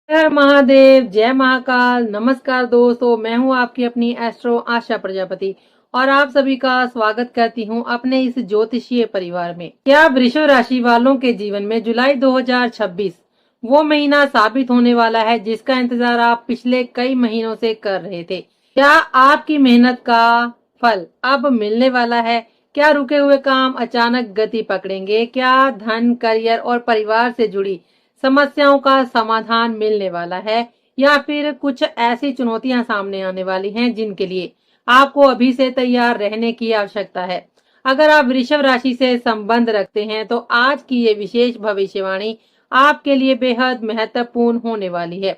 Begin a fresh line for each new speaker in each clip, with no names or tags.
हर महादेव, जय महाकाल। नमस्कार दोस्तों, मैं हूं आपकी अपनी एस्ट्रो आशा प्रजापति और आप सभी का स्वागत करती हूं अपने इस ज्योतिषीय परिवार में। क्या वृषभ राशि वालों के जीवन में जुलाई 2026 वो महीना साबित होने वाला है जिसका इंतजार आप पिछले कई महीनों से कर रहे थे? क्या आपकी मेहनत का फल अब मिलने वाला है? क्या रुके हुए काम अचानक गति पकड़ेंगे? क्या धन, करियर और परिवार से जुड़ी समस्याओं का समाधान मिलने वाला है, या फिर कुछ ऐसी चुनौतियां सामने आने वाली हैं जिनके लिए आपको अभी से तैयार रहने की आवश्यकता है? अगर आप वृषभ राशि से संबंध रखते हैं तो आज की ये विशेष भविष्यवाणी आपके लिए बेहद महत्वपूर्ण होने वाली है,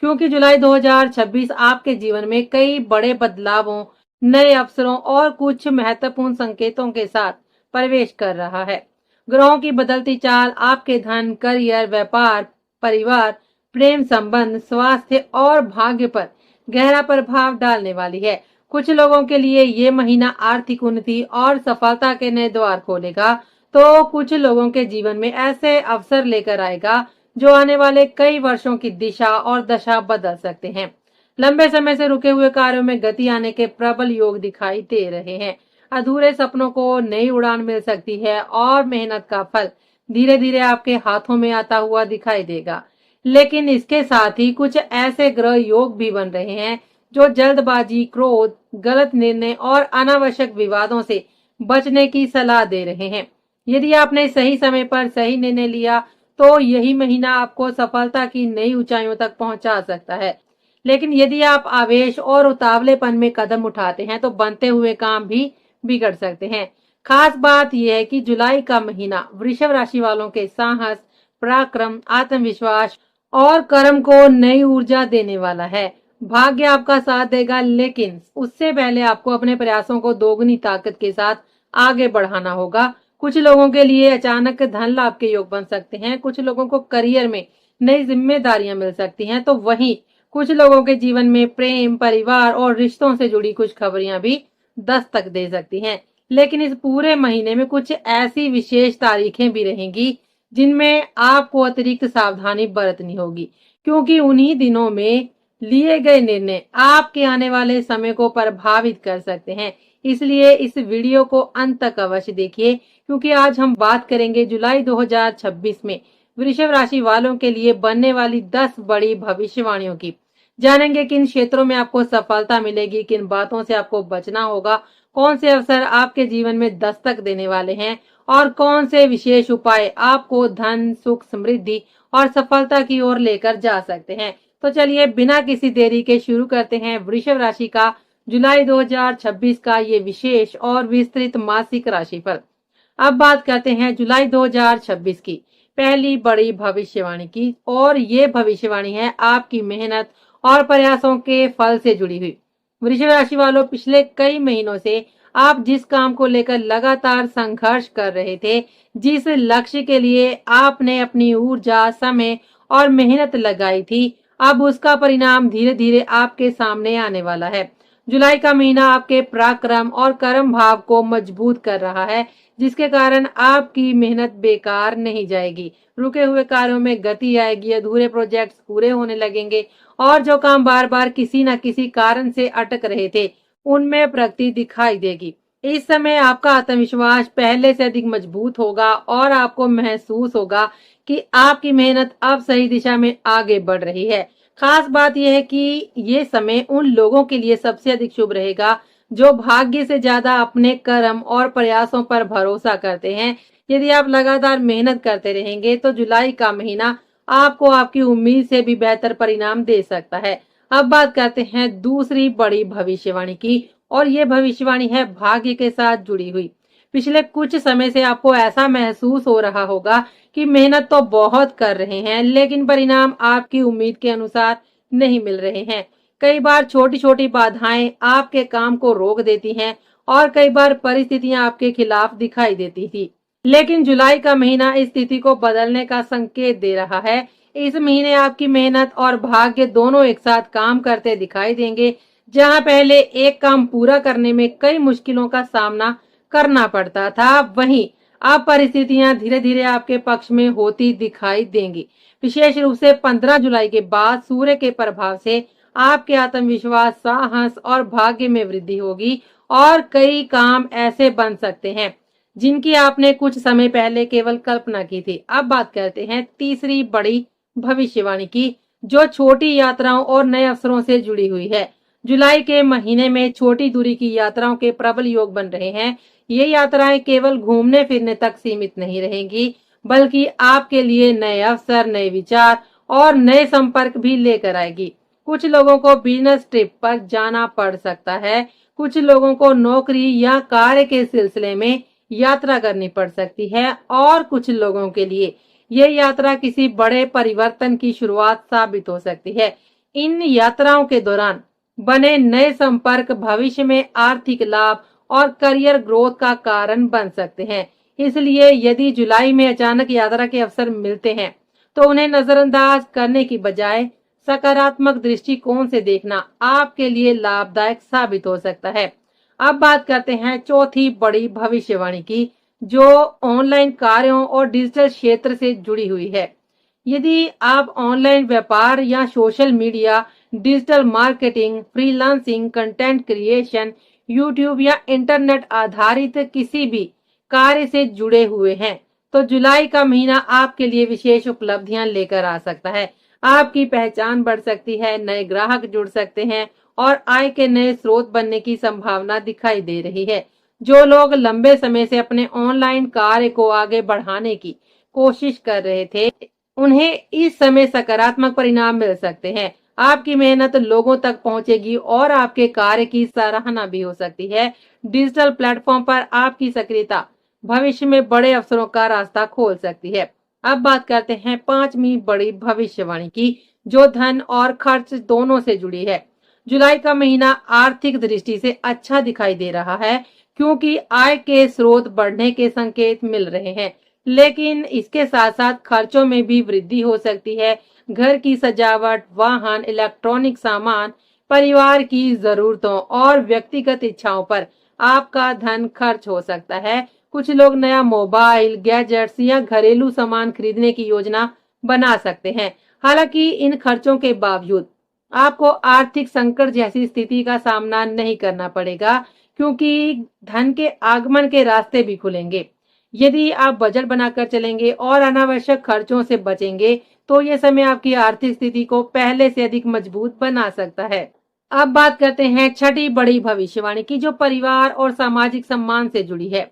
क्योंकि जुलाई 2026 आपके जीवन में कई बड़े बदलावों, नए अवसरों और कुछ महत्वपूर्ण संकेतों के साथ प्रवेश कर रहा है। ग्रहों की बदलती चाल आपके धन, करियर, व्यापार, परिवार, प्रेम संबंध, स्वास्थ्य और भाग्य पर गहरा प्रभाव डालने वाली है। कुछ लोगों के लिए ये महीना आर्थिक उन्नति और सफलता के नए द्वार खोलेगा, तो कुछ लोगों के जीवन में ऐसे अवसर लेकर आएगा जो आने वाले कई वर्षों की दिशा और दशा बदल सकते हैं। लंबे समय से रुके हुए कार्यों में गति आने के प्रबल योग दिखाई दे रहे हैं। अधूरे सपनों को नई उड़ान मिल सकती है और मेहनत का फल धीरे धीरे आपके हाथों में आता हुआ दिखाई देगा। लेकिन इसके साथ ही कुछ ऐसे ग्रह योग भी बन रहे हैं जो जल्दबाजी, क्रोध, गलत निर्णय और अनावश्यक विवादों से बचने की सलाह दे रहे हैं। यदि आपने सही समय पर सही निर्णय लिया तो यही महीना आपको सफलता की नई ऊंचाइयों तक पहुंचा सकता है। लेकिन यदि आप आवेश और उतावलेपन में कदम उठाते हैं तो बनते हुए काम भी बिगड़ सकते हैं। खास बात यह है कि जुलाई का महीना वृषभ राशि वालों के साहस, पराक्रम, आत्मविश्वास और कर्म को नई ऊर्जा देने वाला है। भाग्य आपका साथ देगा, लेकिन उससे पहले आपको अपने प्रयासों को दोगुनी ताकत के साथ आगे बढ़ाना होगा। कुछ लोगों के लिए अचानक धन लाभ के योग बन सकते हैं, कुछ लोगों को करियर में नई जिम्मेदारियां मिल सकती हैं, तो वहीं कुछ लोगों के जीवन में प्रेम, परिवार और रिश्तों से जुड़ी कुछ खबरियां भी दस्तक दे सकती हैं। लेकिन इस पूरे महीने में कुछ ऐसी विशेष तारीखें भी रहेंगी जिनमें आपको अतिरिक्त सावधानी बरतनी होगी, क्योंकि उन्हीं दिनों में लिए गए निर्णय आपके आने वाले समय को प्रभावित कर सकते हैं। इसलिए इस वीडियो को अंत तक अवश्य देखिए, क्योंकि आज हम बात करेंगे जुलाई 2026 में वृषभ राशि वालों के लिए बनने वाली 10 बड़ी भविष्यवाणियों की। जानेंगे किन क्षेत्रों में आपको सफलता मिलेगी, किन बातों से आपको बचना होगा, कौन से अवसर आपके जीवन में दस्तक देने वाले हैं और कौन से विशेष उपाय आपको धन, सुख, समृद्धि और सफलता की ओर लेकर जा सकते हैं। तो चलिए बिना किसी देरी के शुरू करते हैं वृषभ राशि का जुलाई 2026 का ये विशेष और विस्तृत मासिक राशिफल। अब बात करते हैं जुलाई 2026 की पहली बड़ी भविष्यवाणी की, और ये भविष्यवाणी है आपकी मेहनत और प्रयासों के फल से जुड़ी हुई। वृषभ राशि वालों, पिछले कई महीनों से आप जिस काम को लेकर लगातार संघर्ष कर रहे थे, जिस लक्ष्य के लिए आपने अपनी ऊर्जा, समय और मेहनत लगाई थी, अब उसका परिणाम धीरे धीरे आपके सामने आने वाला है। जुलाई का महीना आपके पराक्रम और कर्म भाव को मजबूत कर रहा है, जिसके कारण आपकी मेहनत बेकार नहीं जाएगी। रुके हुए कार्यों में गति आएगी, अधूरे प्रोजेक्ट्स पूरे होने लगेंगे और जो काम बार बार किसी न किसी कारण से अटक रहे थे, उनमें प्रगति दिखाई देगी। इस समय आपका आत्मविश्वास पहले से अधिक मजबूत होगा और आपको महसूस होगा कि आपकी मेहनत अब सही दिशा में आगे बढ़ रही है। खास बात यह है कि ये समय उन लोगों के लिए सबसे अधिक शुभ रहेगा जो भाग्य से ज्यादा अपने कर्म और प्रयासों पर भरोसा करते हैं। यदि आप लगातार मेहनत करते रहेंगे तो जुलाई का महीना आपको आपकी उम्मीद से भी बेहतर परिणाम दे सकता है। अब बात करते हैं दूसरी बड़ी भविष्यवाणी की, और ये भविष्यवाणी है भाग्य के साथ जुड़ी हुई। पिछले कुछ समय से आपको ऐसा महसूस हो रहा होगा कि मेहनत तो बहुत कर रहे हैं, लेकिन परिणाम आपकी उम्मीद के अनुसार नहीं मिल रहे हैं। कई बार छोटी छोटी बाधाएं आपके काम को रोक देती हैं और कई बार परिस्थितियां आपके खिलाफ दिखाई देती थी। लेकिन जुलाई का महीना इस स्थिति को बदलने का संकेत दे रहा है। इस महीने आपकी मेहनत और भाग्य दोनों एक साथ काम करते दिखाई देंगे। जहां पहले एक काम पूरा करने में कई मुश्किलों का सामना करना पड़ता था, वहीं अब परिस्थितियां धीरे धीरे आपके पक्ष में होती दिखाई देंगी। विशेष रूप से 15 जुलाई के बाद सूर्य के प्रभाव से आपके आत्मविश्वास, साहस और भाग्य में वृद्धि होगी और कई काम ऐसे बन सकते हैं जिनकी आपने कुछ समय पहले केवल कल्पना की थी। अब बात करते हैं तीसरी बड़ी भविष्यवाणी की, जो छोटी यात्राओं और नए अवसरों से जुड़ी हुई है। जुलाई के महीने में छोटी दूरी की यात्राओं के प्रबल योग बन रहे हैं। ये यात्राएं केवल घूमने फिरने तक सीमित नहीं रहेंगी, बल्कि आपके लिए नए अवसर, नए विचार और नए संपर्क भी लेकर आएगी। कुछ लोगों को बिजनेस ट्रिप पर जाना पड़ सकता है, कुछ लोगों को नौकरी या कार्य के सिलसिले में यात्रा करनी पड़ सकती है और कुछ लोगों के लिए ये यात्रा किसी बड़े परिवर्तन की शुरुआत साबित हो सकती है। इन यात्राओं के दौरान बने नए संपर्क भविष्य में आर्थिक लाभ और करियर ग्रोथ का कारण बन सकते हैं। इसलिए यदि जुलाई में अचानक यात्रा के अवसर मिलते हैं तो उन्हें नजरअंदाज करने की बजाय सकारात्मक दृष्टिकोण से देखना आपके लिए लाभदायक साबित हो सकता है। अब बात करते हैं चौथी बड़ी भविष्यवाणी की, जो ऑनलाइन कार्यों और डिजिटल क्षेत्र से जुड़ी हुई है। यदि आप ऑनलाइन व्यापार या social media, digital marketing, freelancing, content creation, YouTube या इंटरनेट आधारित किसी भी कार्य से जुड़े हुए हैं, तो जुलाई का महीना आपके लिए विशेष उपलब्धियां लेकर आ सकता है। आपकी पहचान बढ़ सकती है, नए ग्राहक जुड़ सकते हैं और आय के नए स्रोत बनने की संभावना दिखाई दे रही है। जो लोग लंबे समय से अपने ऑनलाइन कार्य को आगे बढ़ाने की कोशिश कर रहे थे, उन्हें इस समय सकारात्मक परिणाम मिल सकते हैं। आपकी मेहनत लोगों तक पहुंचेगी और आपके कार्य की सराहना भी हो सकती है। डिजिटल प्लेटफॉर्म पर आपकी सक्रियता भविष्य में बड़े अवसरों का रास्ता खोल सकती है। अब बात करते हैं पांचवी बड़ी भविष्यवाणी की, जो धन और खर्च दोनों से जुड़ी है। जुलाई का महीना आर्थिक दृष्टि से अच्छा दिखाई दे रहा है, क्योंकि आय के स्रोत बढ़ने के संकेत मिल रहे हैं, लेकिन इसके साथ साथ खर्चों में भी वृद्धि हो सकती है। घर की सजावट, वाहन, इलेक्ट्रॉनिक सामान, परिवार की जरूरतों और व्यक्तिगत इच्छाओं पर आपका धन खर्च हो सकता है। कुछ लोग नया मोबाइल, गैजेट्स या घरेलू सामान खरीदने की योजना बना सकते हैं। हालांकि इन खर्चों के बावजूद आपको आर्थिक संकट जैसी स्थिति का सामना नहीं करना पड़ेगा, क्योंकि धन के आगमन के रास्ते भी खुलेंगे। यदि आप बजट बनाकर चलेंगे और अनावश्यक खर्चों से बचेंगे, तो ये समय आपकी आर्थिक स्थिति को पहले से अधिक मजबूत बना सकता है। अब बात करते हैं छठी बड़ी भविष्यवाणी की, जो परिवार और सामाजिक सम्मान से जुड़ी है।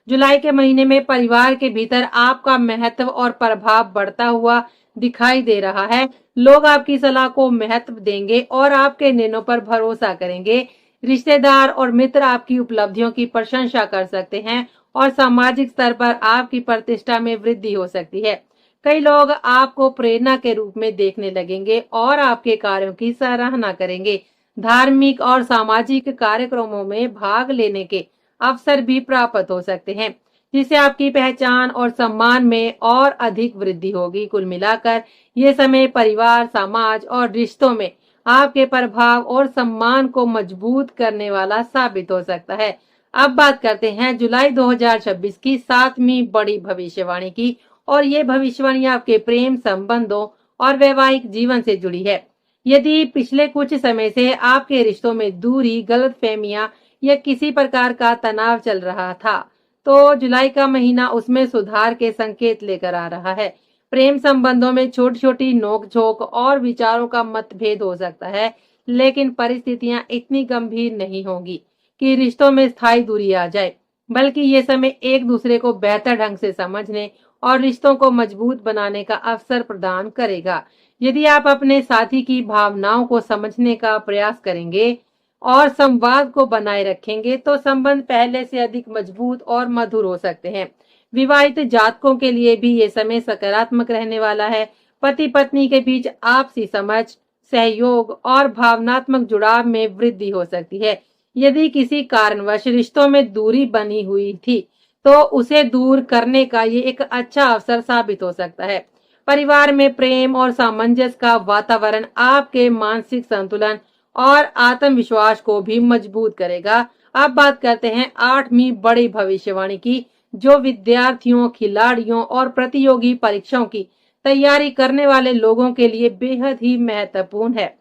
जुलाई के महीने में परिवार के भीतर आपका महत्व और प्रभाव बढ़ता हुआ दिखाई दे रहा है। लोग आपकी सलाह को महत्व देंगे और आपके निर्णयों पर भरोसा करेंगे। रिश्तेदार और मित्र आपकी उपलब्धियों की प्रशंसा कर सकते हैं और सामाजिक स्तर पर आपकी प्रतिष्ठा में वृद्धि हो सकती है। कई लोग आपको प्रेरणा के रूप में देखने लगेंगे और आपके कार्यों की सराहना करेंगे। धार्मिक और सामाजिक कार्यक्रमों में भाग लेने के अवसर भी प्राप्त हो सकते हैं, जिससे आपकी पहचान और सम्मान में और अधिक वृद्धि होगी। कुल मिलाकर ये समय परिवार, समाज और रिश्तों में आपके प्रभाव और सम्मान को मजबूत करने वाला साबित हो सकता है। अब बात करते हैं जुलाई 2026 की सातवीं बड़ी भविष्यवाणी की, और ये भविष्यवाणी आपके प्रेम संबंधों और वैवाहिक जीवन से जुड़ी है। यदि पिछले कुछ समय से आपके रिश्तों में दूरी, गलतफहमियां या किसी प्रकार का तनाव चल रहा था, तो जुलाई का महीना उसमें सुधार के संकेत लेकर आ रहा है। प्रेम संबंधों में छोटी छोटी नोकझोंक और विचारों का मतभेद हो सकता है, लेकिन परिस्थितियां इतनी गंभीर नहीं होंगी कि रिश्तों में स्थायी दूरी आ जाए, बल्कि ये समय एक दूसरे को बेहतर ढंग से समझने और रिश्तों को मजबूत बनाने का अवसर प्रदान करेगा। यदि आप अपने साथी की भावनाओं को समझने का प्रयास करेंगे और संवाद को बनाए रखेंगे, तो संबंध पहले से अधिक मजबूत और मधुर हो सकते हैं। विवाहित जातकों के लिए भी ये समय सकारात्मक रहने वाला है। पति पत्नी के बीच आपसी समझ, सहयोग और भावनात्मक जुड़ाव में वृद्धि हो सकती है। यदि किसी कारणवश रिश्तों में दूरी बनी हुई थी, तो उसे दूर करने का ये एक अच्छा अवसर साबित हो सकता है। परिवार में प्रेम और सामंजस्य का वातावरण आपके मानसिक संतुलन और आत्मविश्वास को भी मजबूत करेगा। अब बात करते हैं आठवीं बड़ी भविष्यवाणी की, जो विद्यार्थियों, खिलाड़ियों और प्रतियोगी परीक्षाओं की तैयारी करने वाले लोगों के लिए बेहद ही महत्वपूर्ण है।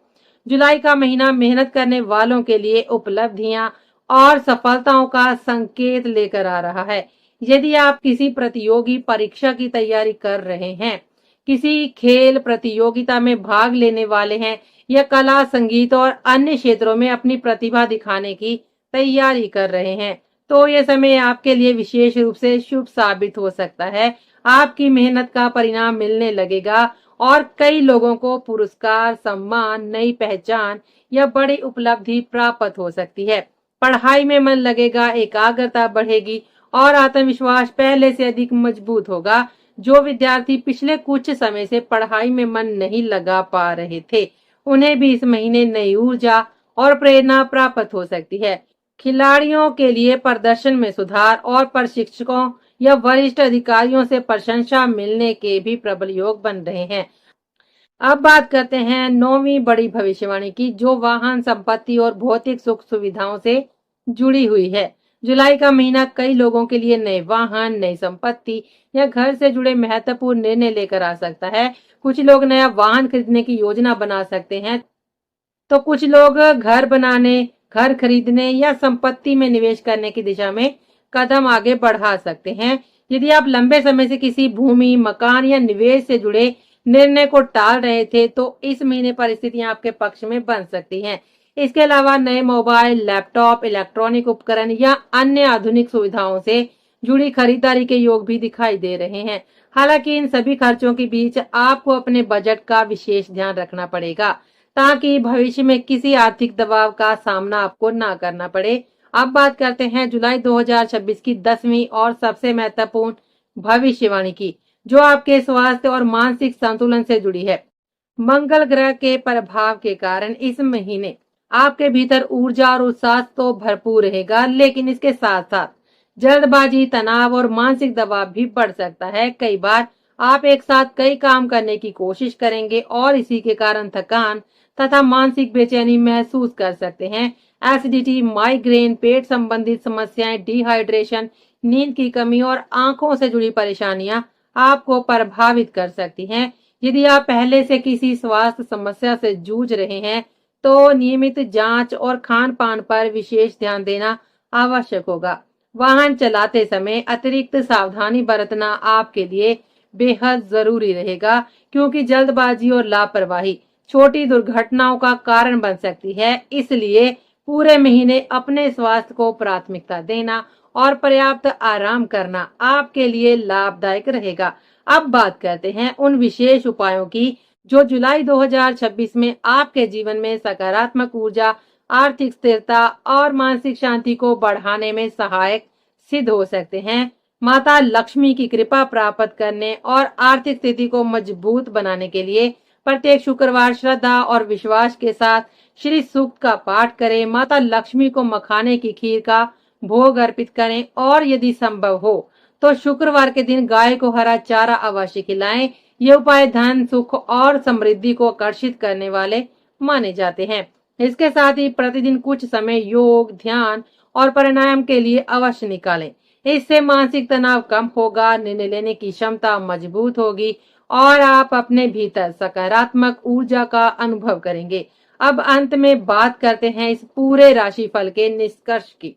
जुलाई का महीना मेहनत करने वालों के लिए उपलब्धियां और सफलताओं का संकेत लेकर आ रहा है। यदि आप किसी प्रतियोगी परीक्षा की तैयारी कर रहे हैं, किसी खेल प्रतियोगिता में भाग लेने वाले हैं या कला, संगीत और अन्य क्षेत्रों में अपनी प्रतिभा दिखाने की तैयारी कर रहे हैं, तो ये समय आपके लिए विशेष रूप से शुभ साबित हो सकता है। आपकी मेहनत का परिणाम मिलने लगेगा और कई लोगों को पुरस्कार, सम्मान, नई पहचान या बड़ी उपलब्धि प्राप्त हो सकती है। पढ़ाई में मन लगेगा, एकाग्रता बढ़ेगी और आत्मविश्वास पहले से अधिक मजबूत होगा। जो विद्यार्थी पिछले कुछ समय से पढ़ाई में मन नहीं लगा पा रहे थे, उन्हें भी इस महीने नई ऊर्जा और प्रेरणा प्राप्त हो सकती है। खिलाड़ियों के लिए प्रदर्शन में सुधार और प्रशिक्षकों या वरिष्ठ अधिकारियों से प्रशंसा मिलने के भी प्रबल योग बन रहे हैं। अब बात करते हैं 9वीं बड़ी भविष्यवाणी की, जो वाहन, संपत्ति और भौतिक सुख सुविधाओं से जुड़ी हुई है। जुलाई का महीना कई लोगों के लिए नए वाहन, नई संपत्ति या घर से जुड़े महत्वपूर्ण निर्णय लेकर आ सकता है। कुछ लोग नया वाहन खरीदने की योजना बना सकते हैं, तो कुछ लोग घर बनाने, घर खरीदने या संपत्ति में निवेश करने की दिशा में कदम आगे बढ़ा सकते हैं। यदि आप लंबे समय से किसी भूमि, मकान या निवेश से जुड़े निर्णय को टाल रहे थे, तो इस महीने परिस्थितियां आपके पक्ष में बन सकती हैं। इसके अलावा नए मोबाइल, लैपटॉप, इलेक्ट्रॉनिक उपकरण या अन्य आधुनिक सुविधाओं से जुड़ी खरीदारी के योग भी दिखाई दे रहे हैं। हालांकि इन सभी खर्चों के बीच आपको अपने बजट का विशेष ध्यान रखना पड़ेगा, ताकि भविष्य में किसी आर्थिक दबाव का सामना आपको ना करना पड़े। अब बात करते हैं जुलाई 2026 की 10वीं और सबसे महत्वपूर्ण भविष्यवाणी की, जो आपके स्वास्थ्य और मानसिक संतुलन से जुड़ी है। मंगल ग्रह के प्रभाव के कारण इस महीने आपके भीतर ऊर्जा और उत्साह तो भरपूर रहेगा, लेकिन इसके साथ साथ जल्दबाजी, तनाव और मानसिक दबाव भी बढ़ सकता है। कई बार आप एक साथ कई काम करने की कोशिश करेंगे और इसी के कारण थकान तथा मानसिक बेचैनी महसूस कर सकते हैं। एसिडिटी, माइग्रेन, पेट संबंधित समस्याएं, डिहाइड्रेशन, नींद की कमी और आंखों से जुड़ी परेशानियां आपको प्रभावित कर सकती हैं। यदि आप पहले से किसी स्वास्थ्य समस्या से जूझ रहे हैं, तो नियमित जांच और खान पान पर विशेष ध्यान देना आवश्यक होगा। वाहन चलाते समय अतिरिक्त सावधानी बरतना आपके लिए बेहद जरूरी रहेगा, क्योंकि जल्दबाजी और लापरवाही छोटी दुर्घटनाओं का कारण बन सकती है। इसलिए पूरे महीने अपने स्वास्थ्य को प्राथमिकता देना और पर्याप्त आराम करना आपके लिए लाभदायक रहेगा। अब बात करते हैं उन विशेष उपायों की, जो जुलाई 2026 में आपके जीवन में सकारात्मक ऊर्जा, आर्थिक स्थिरता और मानसिक शांति को बढ़ाने में सहायक सिद्ध हो सकते हैं। माता लक्ष्मी की कृपा प्राप्त करने और आर्थिक स्थिति को मजबूत बनाने के लिए प्रत्येक शुक्रवार श्रद्धा और विश्वास के साथ श्री सूक्त का पाठ करें। माता लक्ष्मी को मखाने की खीर का भोग अर्पित करें और यदि संभव हो तो शुक्रवार के दिन गाय को हरा चारा अवश्य खिलाएं। ये उपाय धन, सुख और समृद्धि को आकर्षित करने वाले माने जाते हैं। इसके साथ ही प्रतिदिन कुछ समय योग, ध्यान और प्राणायाम के लिए अवश्य निकालें। इससे मानसिक तनाव कम होगा, निर्णय लेने की क्षमता मजबूत होगी और आप अपने भीतर सकारात्मक ऊर्जा का अनुभव करेंगे। अब अंत में बात करते हैं इस पूरे राशिफल के निष्कर्ष की।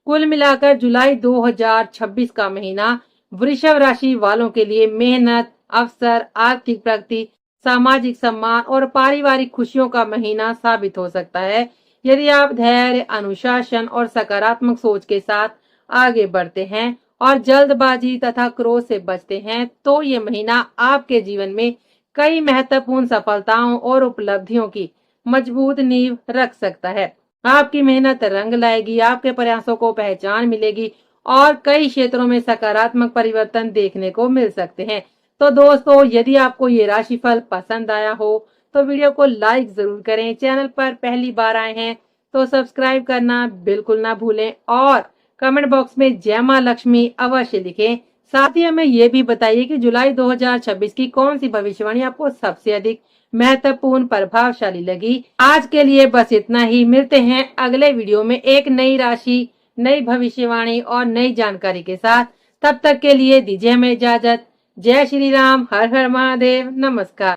कुल मिलाकर जुलाई 2026 का महीना वृषभ राशि वालों के लिए मेहनत, अवसर, आर्थिक प्रगति, सामाजिक सम्मान और पारिवारिक खुशियों का महीना साबित हो सकता है। यदि आप धैर्य, अनुशासन और सकारात्मक सोच के साथ आगे बढ़ते हैं और जल्दबाजी तथा क्रोध से बचते हैं, तो ये महीना आपके जीवन में कई महत्वपूर्ण सफलताओं और उपलब्धियों की मजबूत नींव रख सकता है। आपकी मेहनत रंग लाएगी, आपके प्रयासों को पहचान मिलेगी और कई क्षेत्रों में सकारात्मक परिवर्तन देखने को मिल सकते हैं। तो दोस्तों, यदि आपको ये राशिफल पसंद आया हो तो वीडियो को लाइक जरूर करें। चैनल पर पहली बार आए हैं तो सब्सक्राइब करना बिल्कुल ना भूलें और कमेंट बॉक्स में जय मां लक्ष्मी अवश्य लिखें। साथ ही हमें ये भी बताइए कि जुलाई 2026 की कौन सी भविष्यवाणी आपको सबसे अधिक महत्वपूर्ण, प्रभावशाली लगी। आज के लिए बस इतना ही। मिलते हैं अगले वीडियो में एक नई राशि, नई भविष्यवाणी और नई जानकारी के साथ। तब तक के लिए दीजिए हमें इजाजत। जय श्री राम, हर हर महादेव, नमस्कार।